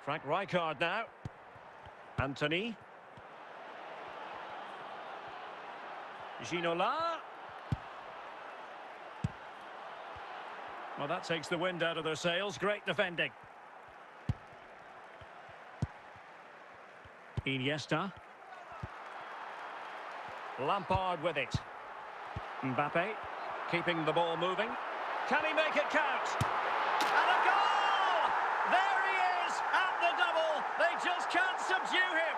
Frank Rijkaard now. Anthony. Ginola. Well, that takes the wind out of their sails. Great defending. Iniesta. Lampard with it. Mbappe, keeping the ball moving. Can he make it count? And a goal! There he is at the double. They just can't subdue him.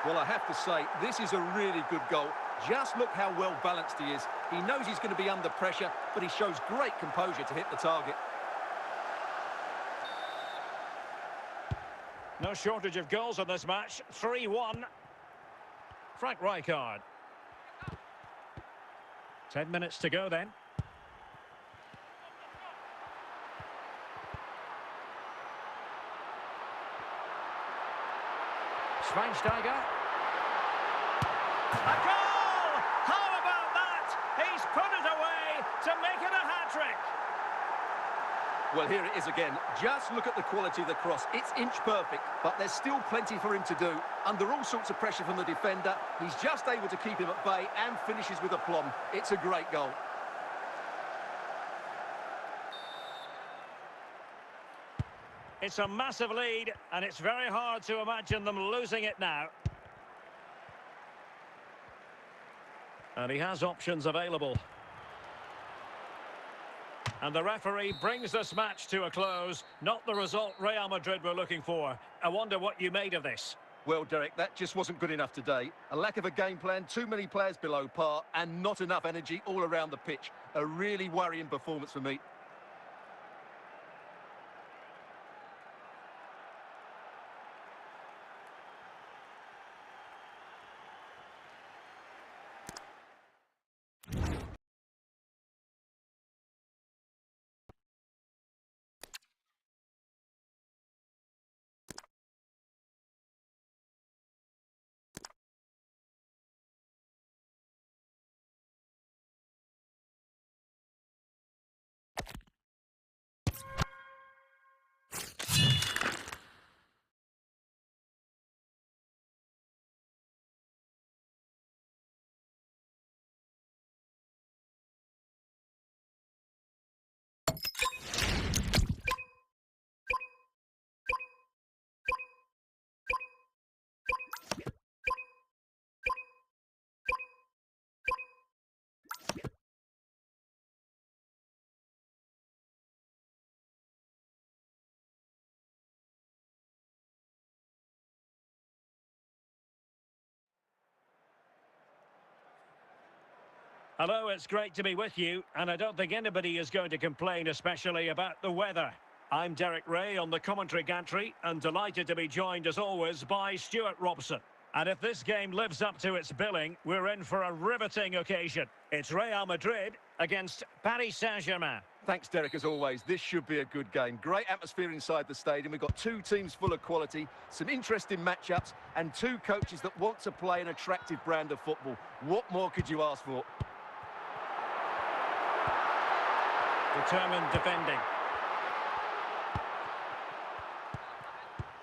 Well, I have to say, this is a really good goal. Just look how well balanced he is. He knows he's going to be under pressure, but he shows great composure to hit the target. No shortage of goals in this match. 3-1. Frank Rijkaard. 10 minutes to go then. Schweinsteiger. A goal! How about that? He's put it away to make it a hat-trick. Well, here it is again. Just look at the quality of the cross. It's inch perfect, but there's still plenty for him to do. Under all sorts of pressure from the defender, he's just able to keep him at bay and finishes with aplomb. It's a great goal. It's a massive lead, and it's very hard to imagine them losing it now. And he has options available. And the referee brings this match to a close. Not the result Real Madrid were looking for. I wonder what you made of this. Well, Derek, that just wasn't good enough today. A lack of a game plan, too many players below par, and not enough energy all around the pitch. A really worrying performance for me. Hello, it's great to be with you, and I don't think anybody is going to complain, especially about the weather. I'm Derek Ray on the commentary gantry, and delighted to be joined, as always, by Stuart Robson. And if this game lives up to its billing, we're in for a riveting occasion. It's Real Madrid against Paris Saint-Germain. Thanks, Derek, as always. This should be a good game. Great atmosphere inside the stadium. We've got two teams full of quality, some interesting matchups, and two coaches that want to play an attractive brand of football. What more could you ask for? Determined defending.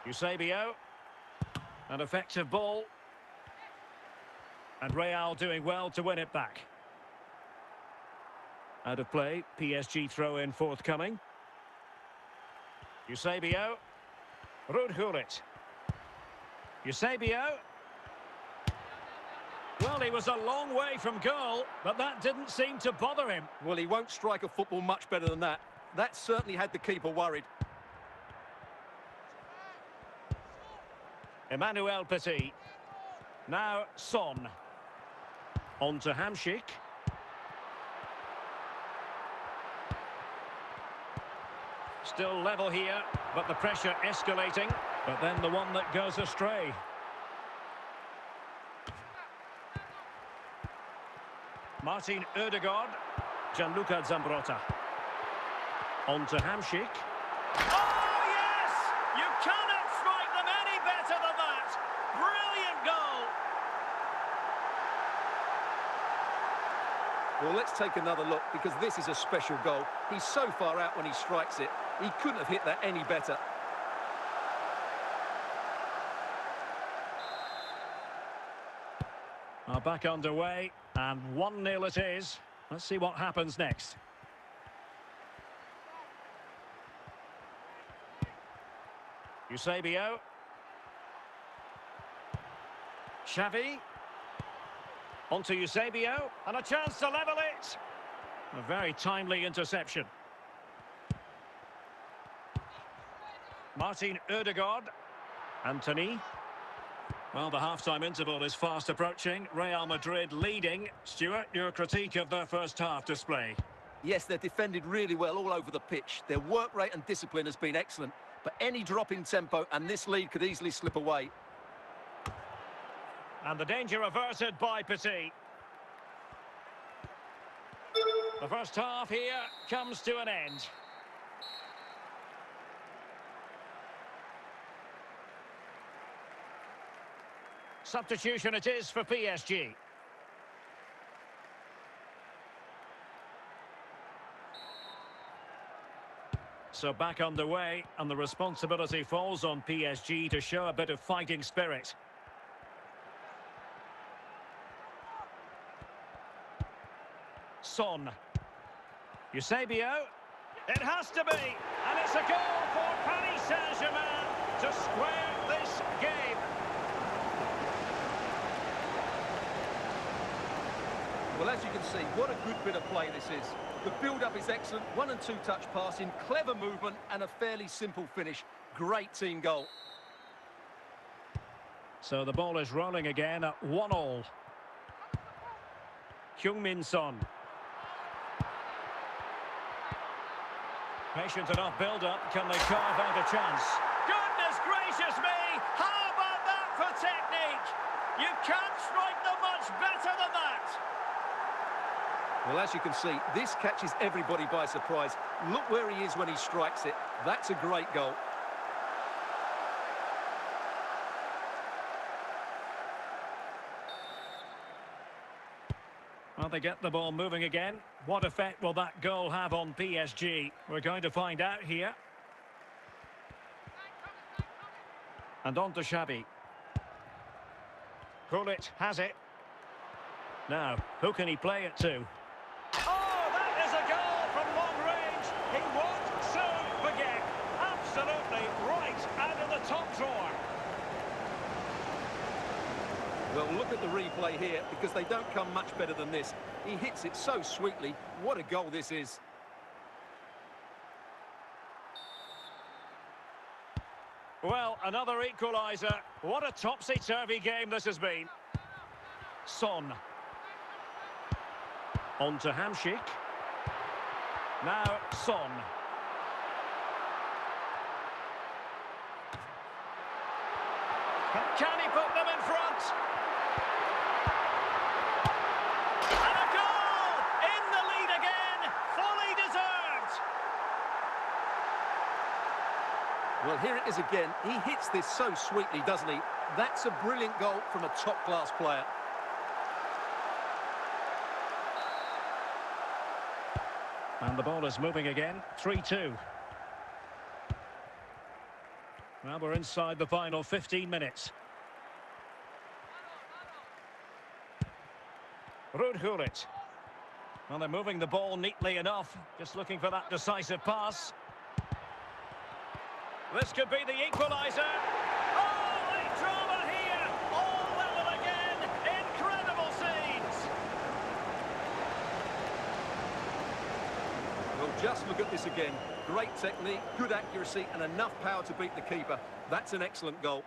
Eusebio. An effective ball. And Real doing well to win it back. Out of play, PSG throw-in forthcoming. Eusebio. Ruud Gullit. Eusebio. Well, he was a long way from goal, but that didn't seem to bother him. Well, he won't strike a football much better than that. That certainly had the keeper worried. Emmanuel Petit. Now Son. On to Hamšík. Still level here, but the pressure escalating. But then the one that goes astray. Martin Ødegaard. Gianluca Zambrotta. On to Hamšík. Oh, yes! You cannot strike them any better than that! Brilliant goal! Well, let's take another look, because this is a special goal. He's so far out when he strikes it. He couldn't have hit that any better. Back underway, and 1-0 it is. Let's see what happens next. Eusebio. Xavi. Onto Eusebio, and a chance to level it. A very timely interception. Martin Ødegaard. Anthony. Well, the half-time interval is fast approaching. Real Madrid leading. Stuart, your critique of their first half display. Yes, they're defended really well all over the pitch. Their work rate and discipline has been excellent. But any drop in tempo and this lead could easily slip away. And the danger averted by Petit. The first half here comes to an end. Substitution it is for PSG. So back underway, and the responsibility falls on PSG to show a bit of fighting spirit. Son. Eusebio. It has to be, and it's a goal for Paris Saint-Germain to square this game. Well, as you can see, what a good bit of play this is. The build-up is excellent, 1- and 2-touch passing, clever movement, and a fairly simple finish. Great team goal. So the ball is rolling again at 1-1. Heung-min Son. Patient enough build-up. Can they carve out a chance? Goodness gracious me! How about that for technique? You can't strike them much better than that. Well, as you can see, this catches everybody by surprise. Look where he is when he strikes it. That's a great goal. Well, they get the ball moving again. What effect will that goal have on PSG? We're going to find out here. And on to Xavi. Gullit has it. Now, who can he play it to? Oh, that is a goal from long range. He won't soon forget. Absolutely right out of the top drawer. Well, look at the replay here, because they don't come much better than this. He hits it so sweetly. What a goal this is. Well, another equaliser. What a topsy-turvy game this has been. Son. On to Hamšík. Now, Son. Can he put them in front? And a goal! In the lead again! Fully deserved! Well, here it is again. He hits this so sweetly, doesn't he? That's a brilliant goal from a top-class player. And the ball is moving again. 3-2. Well, we're inside the final 15 minutes. Ruud Gullit. Well, they're moving the ball neatly enough. Just looking for that decisive pass. This could be the equaliser. Oh, late drama here. All level again. Incredible scenes. Well, just look at this again. Great technique, good accuracy, and enough power to beat the keeper. That's an excellent goal.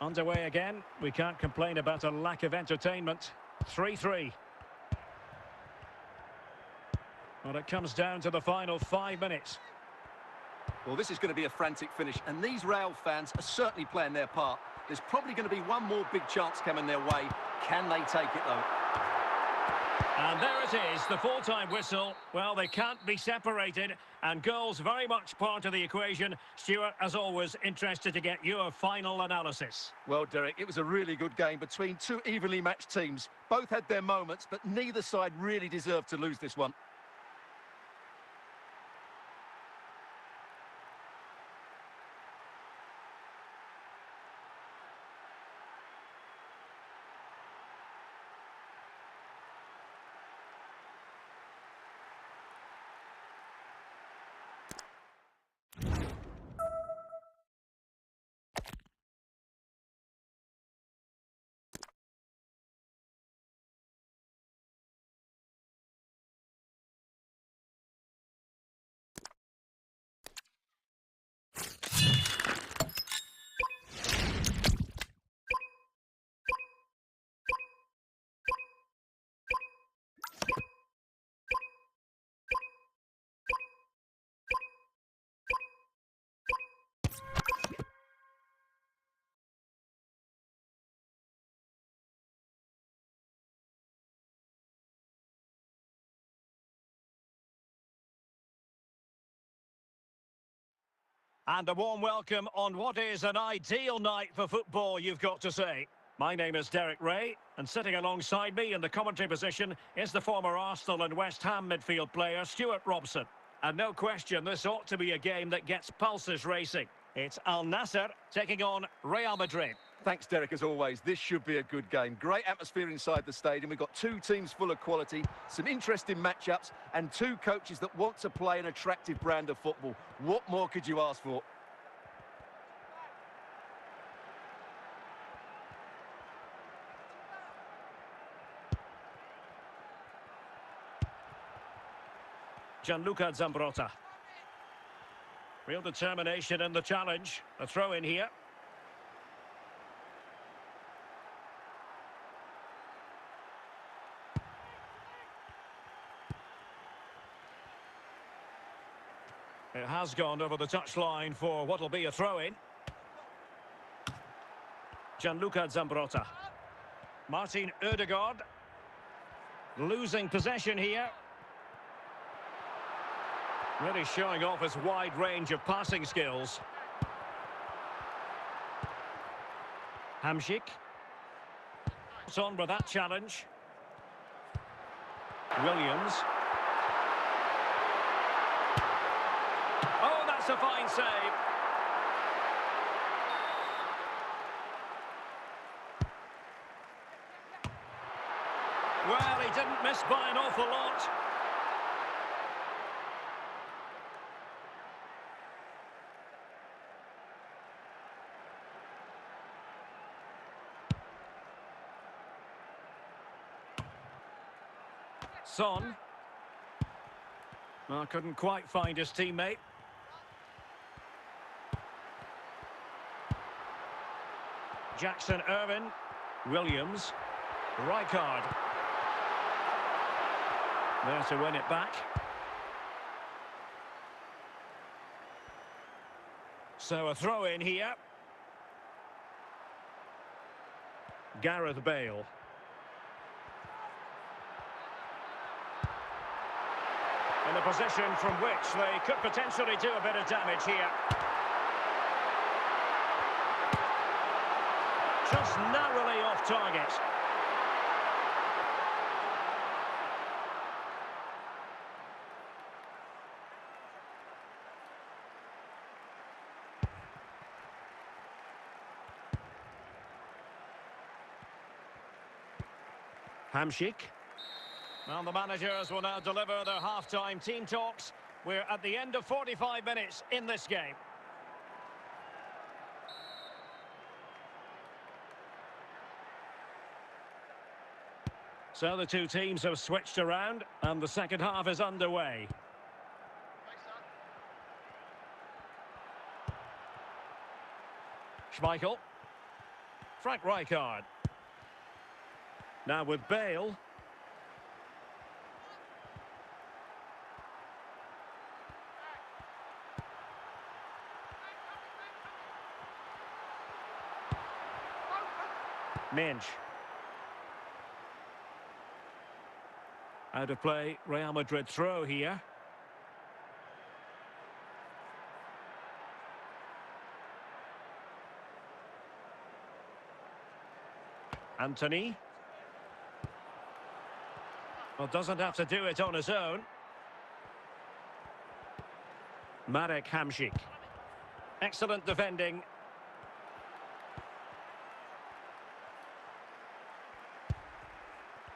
Underway again. We can't complain about a lack of entertainment. 3-3. Well, it comes down to the final 5 minutes. Well, this is going to be a frantic finish, and these Real fans are certainly playing their part. There's probably going to be one more big chance coming their way. Can they take it, though? And there it is, the full-time whistle. Well, they can't be separated, and goals very much part of the equation. Stuart, as always, interested to get your final analysis. Well, Derek, it was a really good game between two evenly matched teams. Both had their moments, but neither side really deserved to lose this one. And a warm welcome on what is an ideal night for football, you've got to say. My name is Derek Ray, and sitting alongside me in the commentary position is the former Arsenal and West Ham midfield player, Stuart Robson. And no question, this ought to be a game that gets pulses racing. It's Al Nassr taking on Real Madrid. Thanks, Derek, as always. This should be a good game. Great atmosphere inside the stadium. We've got two teams full of quality, some interesting matchups, and two coaches that want to play an attractive brand of football. What more could you ask for? Gianluca Zambrotta. Real determination in the challenge. A throw in here. It has gone over the touchline for what will be a throw-in. Gianluca Zambrotta. Martin Ødegaard. Losing possession here. Really showing off his wide range of passing skills. Hamšík. It's on with that challenge. Williams. Oh, that's a fine save. Well, he didn't miss by an awful lot. Son. Well, couldn't quite find his teammate. Jackson Irvine. Williams. Rijkaard. There to win it back. So a throw in here. Gareth Bale. In a position from which they could potentially do a bit of damage here. Just narrowly off target. Hamšík. Well, the managers will now deliver their half-time team talks. We're at the end of 45 minutes in this game. So the two teams have switched around, and the second half is underway. Schmeichel. Frank Rijkaard. Now with Bale. Minch. Out of play, Real Madrid throw here. Anthony. Well, doesn't have to do it on his own. Marek Hamšík. Excellent defending.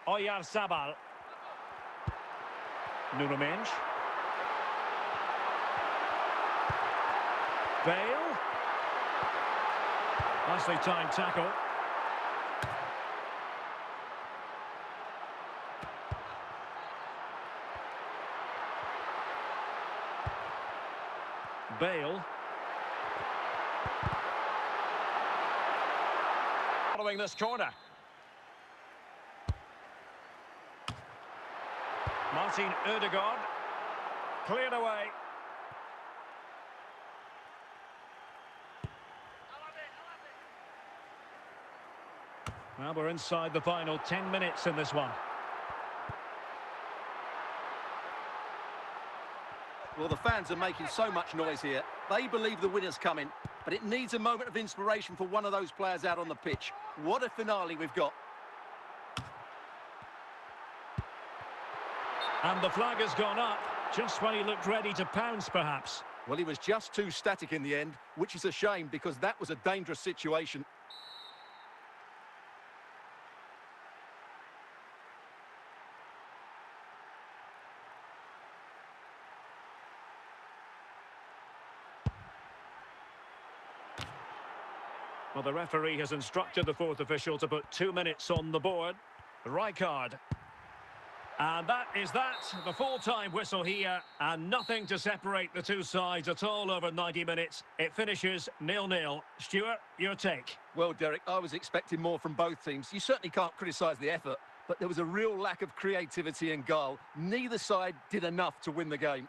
Oyarzabal. Nuno Mendes. Bale. Nicely timed tackle. Bale. Following this corner. Martin Ødegaard. Cleared away. Well, we're inside the final 10 minutes in this one. Well, the fans are making so much noise here. They believe the winner's coming, but it needs a moment of inspiration for one of those players out on the pitch. What a finale we've got. And the flag has gone up, just when he looked ready to pounce, perhaps. Well, he was just too static in the end, which is a shame because that was a dangerous situation. Well, the referee has instructed the fourth official to put 2 minutes on the board. Rijkaard. And that is that, the full-time whistle here, and nothing to separate the two sides at all over 90 minutes. It finishes 0-0. Stuart, your take? Well, Derek, I was expecting more from both teams. You certainly can't criticise the effort, but there was a real lack of creativity and guile. Neither side did enough to win the game.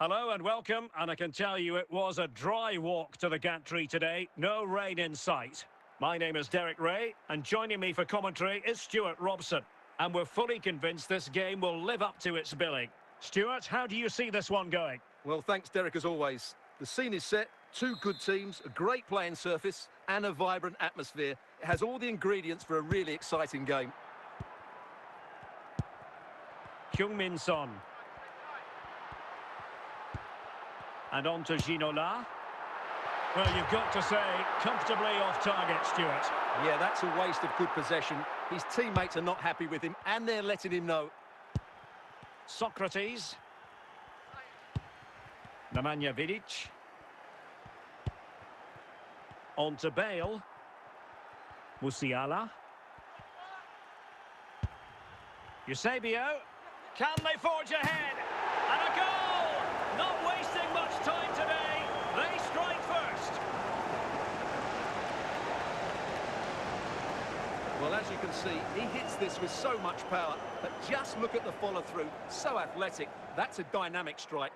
Hello and welcome, and I can tell you it was a dry walk to the gantry today, no rain in sight. My name is Derek Ray, and joining me for commentary is Stuart Robson. And we're fully convinced this game will live up to its billing. Stuart, how do you see this one going? Well, thanks, Derek, as always. The scene is set, two good teams, a great playing surface, and a vibrant atmosphere. It has all the ingredients for a really exciting game. Heung-min Son. And on to Ginola. Well, you've got to say, comfortably off target, Stuart. Yeah, that's a waste of good possession. His teammates are not happy with him, and they're letting him know. Socrates. Nemanja Vidic. On to Bale. Musiala. Eusebio. Can they forge ahead? And a goal! Not wasting much time today. They strike first. Well, as you can see, he hits this with so much power, but just look at the follow-through. So athletic. That's a dynamic strike.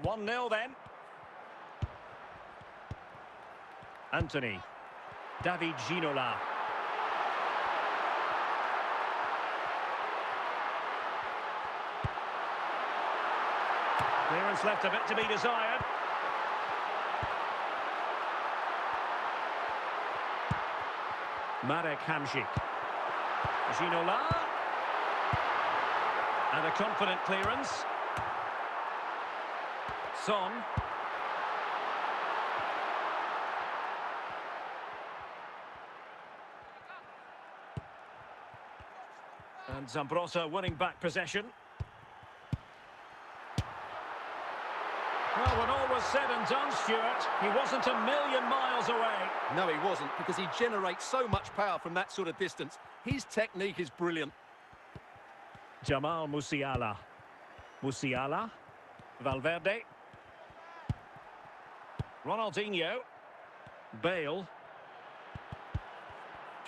One 0 then. Anthony. David Ginola. Clearance left a bit to be desired. Marek Hamšík. Ginola. And a confident clearance. Son. And Zambrotta winning back possession. Well, when all was said and done, Stuart, he wasn't a million miles away. No, he wasn't, because he generates so much power from that sort of distance. His technique is brilliant. Jamal Musiala. Musiala. Valverde. Ronaldinho. Bale.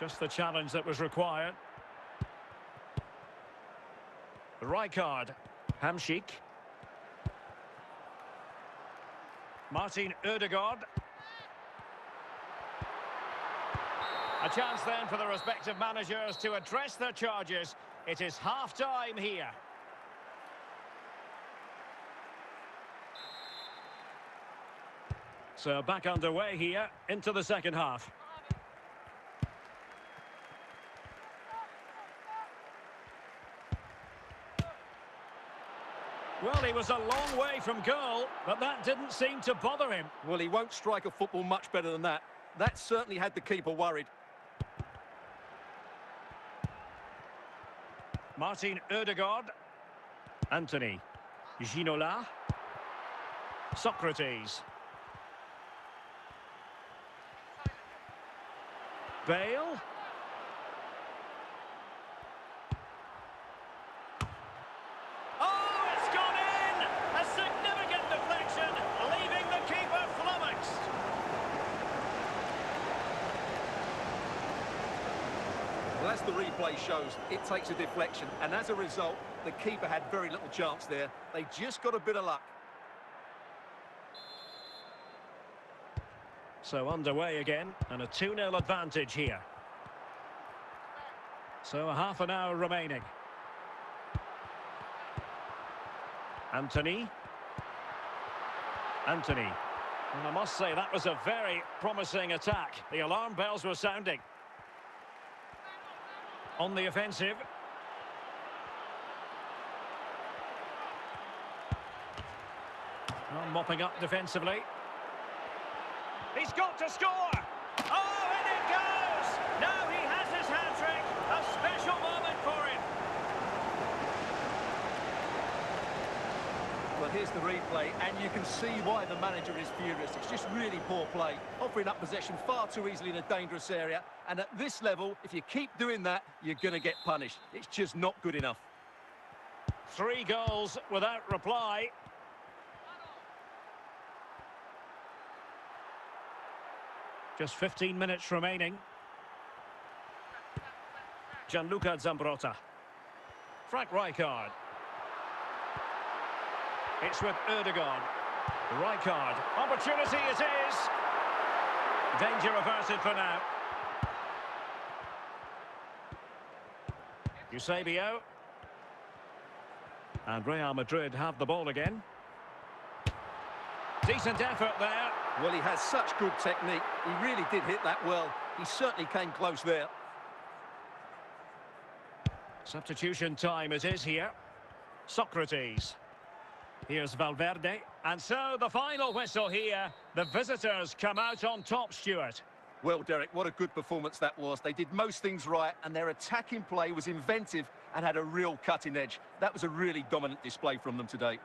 Just the challenge that was required. Rijkaard. Hamšík. Martin Ødegaard. A chance then for the respective managers to address their charges. It is half-time here. So back underway here into the second half. Well, he was a long way from goal, but that didn't seem to bother him. Well, he won't strike a football much better than that. That certainly had the keeper worried. Martin Ødegaard. Anthony. Ginola. Socrates. Bale. Oh, it's gone in! A significant deflection, leaving the keeper flummoxed. Well, as the replay shows, it takes a deflection, and as a result, the keeper had very little chance there. They just got a bit of luck. So underway again, and a 2-0 advantage here. So a half an hour remaining. Anthony. And I must say, that was a very promising attack. The alarm bells were sounding. On the offensive. Well, mopping up defensively. He's got to score! Oh, and it goes! Now he has his hat-trick. A special moment for him. Well, here's the replay, and you can see why the manager is furious. It's just really poor play, offering up possession far too easily in a dangerous area. And at this level, if you keep doing that, you're going to get punished. It's just not good enough. 3 goals without reply. Just 15 minutes remaining. Gianluca Zambrotta. Frank Rijkaard. It's with Ødegaard. Rijkaard. Opportunity it is. Danger averted for now. Eusebio. And Real Madrid have the ball again. Decent effort there. Well, he has such good technique. He really did hit that well. He certainly came close there. Substitution time it is here. Socrates. Here's Valverde. And so the final whistle here. The visitors come out on top, Stuart. Well, Derek, what a good performance that was. They did most things right, and their attacking play was inventive and had a real cutting edge. That was a really dominant display from them today.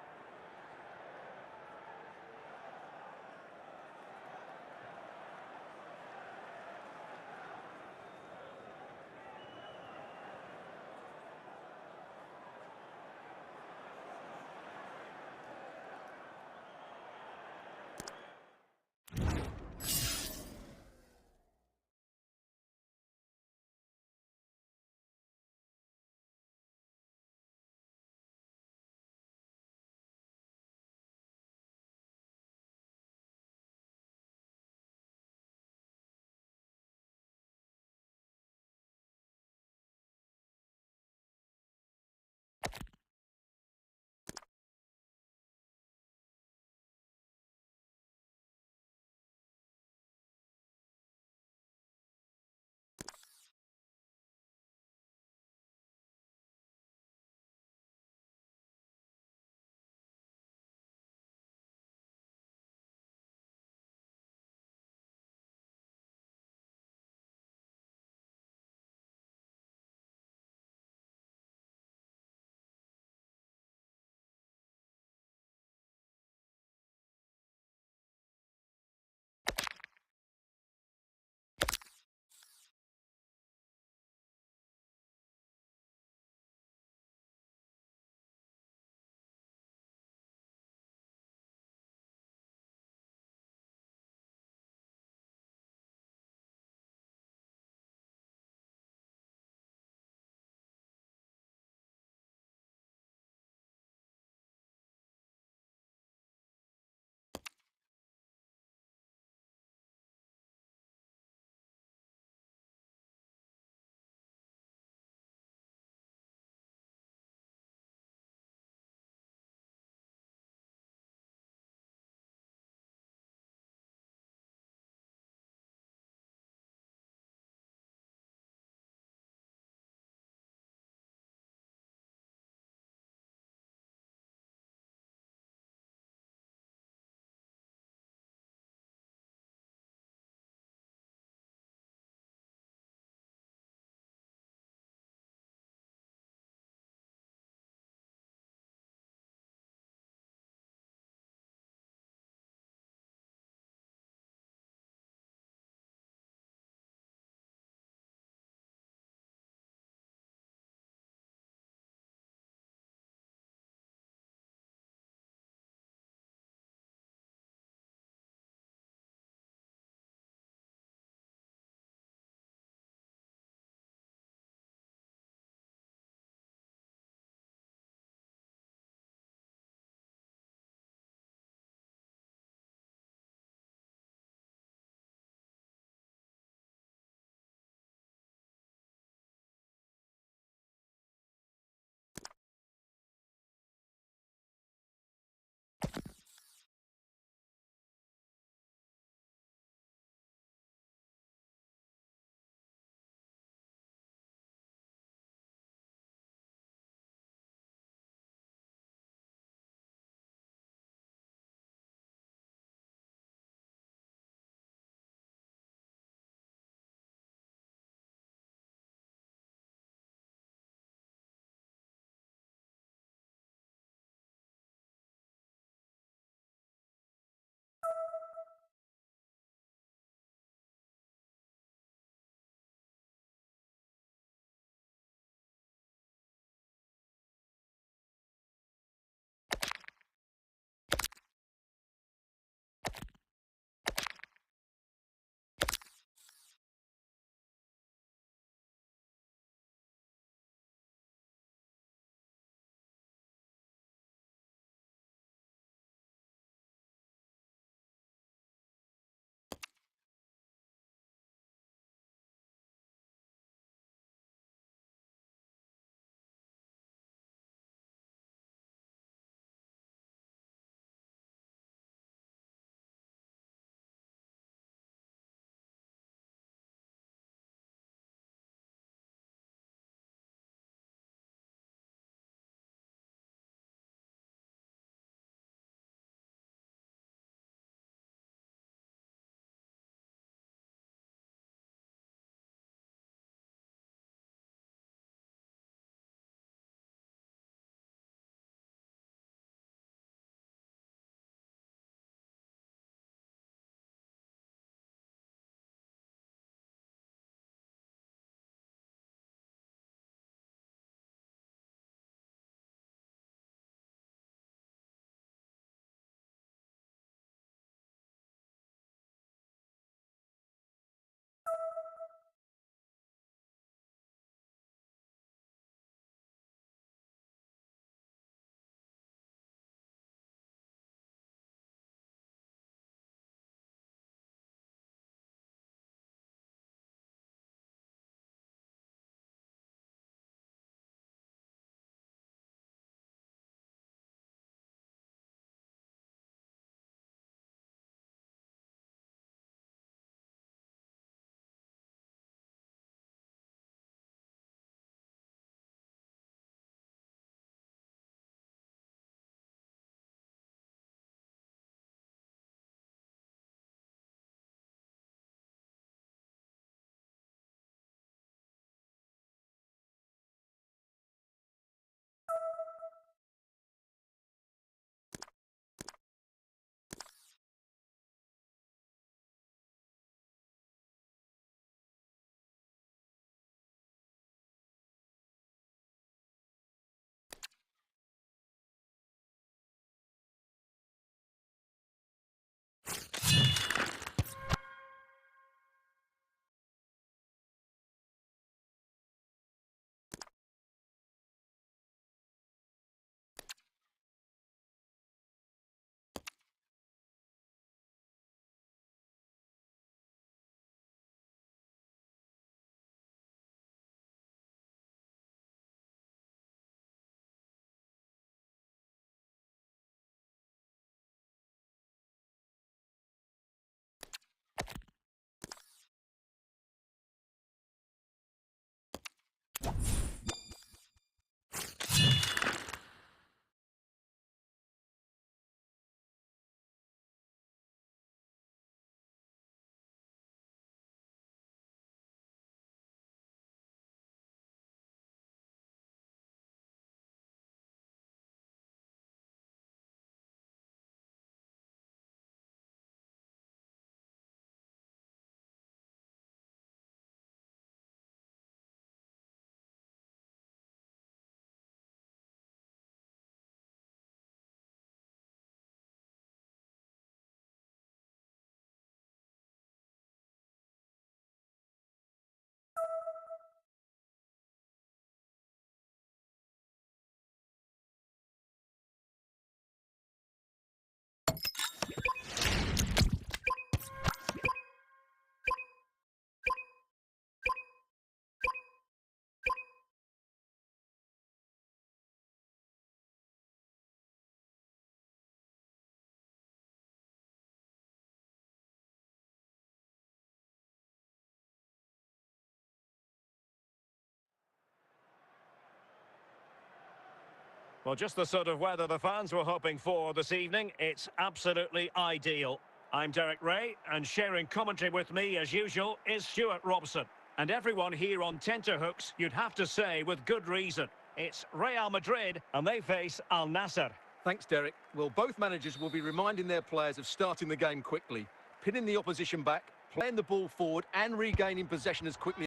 Well, just the sort of weather the fans were hoping for this evening. It's absolutely ideal. I'm Derek Ray, and sharing commentary with me, as usual, is Stuart Robson. And everyone here on tenterhooks, you'd have to say, with good reason. It's Real Madrid, and they face Al Nassr. Thanks, Derek. Well, both managers will be reminding their players of starting the game quickly, pinning the opposition back, playing the ball forward, and regaining possession as quickly.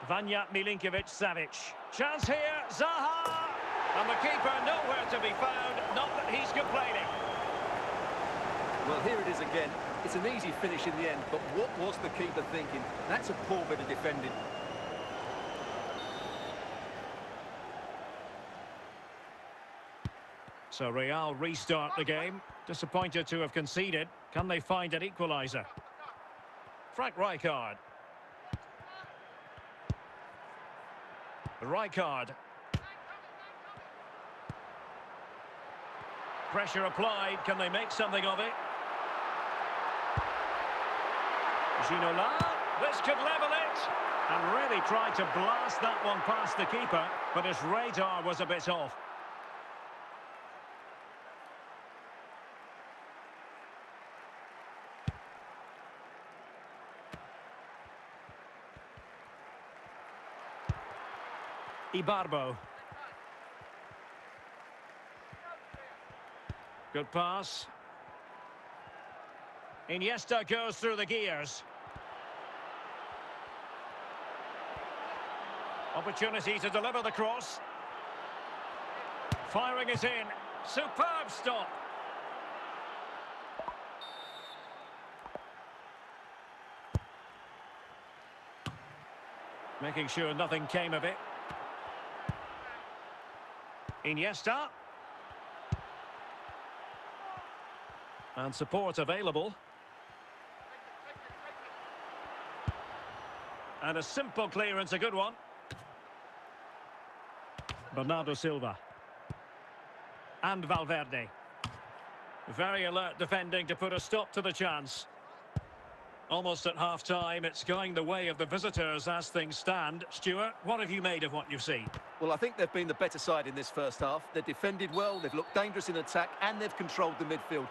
Vanja Milinkovic-Savic. Chance here, Zaha! And the keeper nowhere to be found, not that he's complaining. Well, here it is again. It's an easy finish in the end, but what was the keeper thinking? That's a poor bit of defending. So Real restart the game. Disappointed to have conceded. Can they find an equaliser? Frank Rijkaard. Rijkaard. Pressure applied. Can they make something of it? Ginola. This could level it. And really tried to blast that one past the keeper, but his radar was a bit off. Ibarbo. Good pass. Iniesta goes through the gears. Opportunity to deliver the cross. Firing it in. Superb stop. Making sure nothing came of it. Iniesta. And support available. And a simple clearance, a good one. Bernardo Silva. And Valverde. Very alert defending to put a stop to the chance. Almost at half-time, it's going the way of the visitors as things stand. Stuart, what have you made of what you've seen? Well, I think they've been the better side in this first half. They've defended well, they've looked dangerous in attack, and they've controlled the midfield.